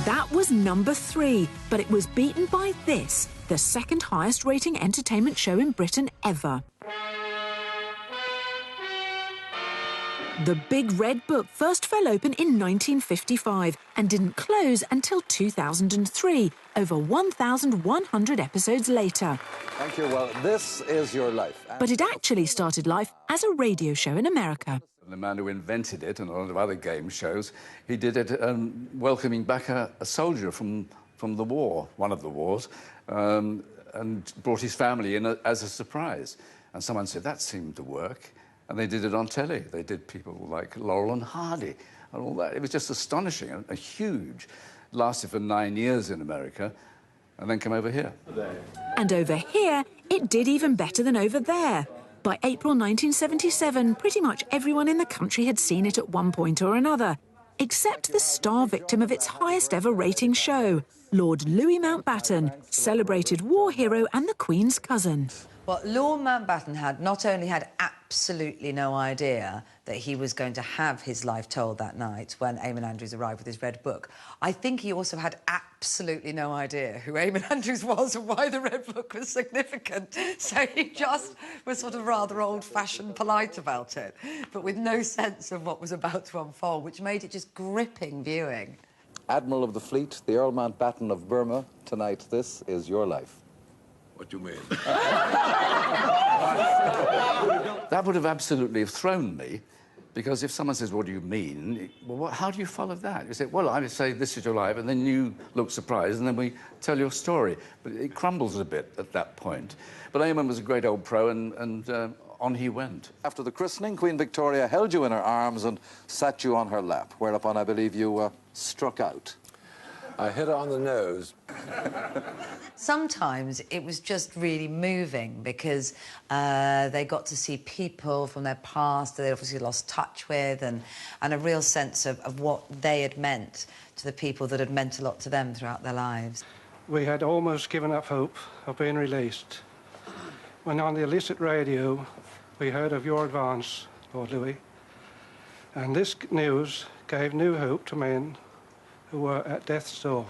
That was number 3, but it was beaten by this, the second highest rating entertainment show in Britain ever. The Big Red Book first fell open in 1955 and didn't close until 2003, over 1,100 episodes later. Thank you. Well, this is your life. But it actually started life as a radio show in America. The man who invented it and a lot of other game shows, he did it welcoming back a soldier from the war, one of the wars, and brought his family in as a surprise. And someone said, that seemed to work. And they did it on telly. They did people like Laurel and Hardy and all that. It was just astonishing, a huge. Lasted for 9 years in America and then came over here. And over here, it did even better than over there. By April 1977, pretty much everyone in the country had seen it at one point or another, except the star victim of its highest ever rating show, Lord Louis Mountbatten, celebrated war hero and the Queen's cousin. Well, Lord Mountbatten had not only had absolutely no idea that he was going to have his life told that night when Eamon Andrews arrived with his Red Book, I think he also had absolutely no idea who Eamon Andrews was and why the Red Book was significant. So he just was sort of rather old-fashioned polite about it, but with no sense of what was about to unfold, which made it just gripping viewing. Admiral of the Fleet, the Earl Mountbatten of Burma, tonight, this is your life. What do you mean? That would have absolutely thrown me, because if someone says, what do you mean? Well, how do you follow that? You say, well, I say, this is your life, and then you look surprised, and then we tell your story. But it crumbles a bit at that point. But Eamon was a great old pro, and on he went. After the christening, Queen Victoria held you in her arms and sat you on her lap, whereupon I believe you struck out. I hit her on the nose. Sometimes it was just really moving because they got to see people from their past that they'd obviously lost touch with, and a real sense of what they had meant to the people that had meant a lot to them throughout their lives. We had almost given up hope of being released when on the illicit radio we heard of your advance, Lord Louis, and this news gave new hope to men who were at death's door.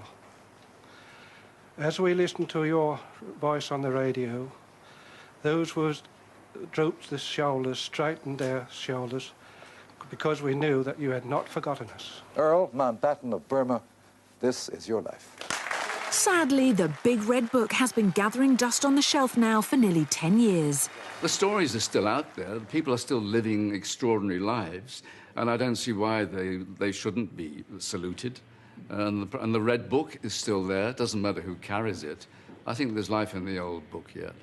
As we listened to your voice on the radio, those who drooped their shoulders, straightened their shoulders, because we knew that you had not forgotten us. Earl Mountbatten of Burma, this is your life. Sadly, the Big Red Book has been gathering dust on the shelf now for nearly 10 years. The stories are still out there. People are still living extraordinary lives, and I don't see why they shouldn't be saluted. And the Red Book is still there. It doesn't matter who carries it. I think there's life in the old book yet.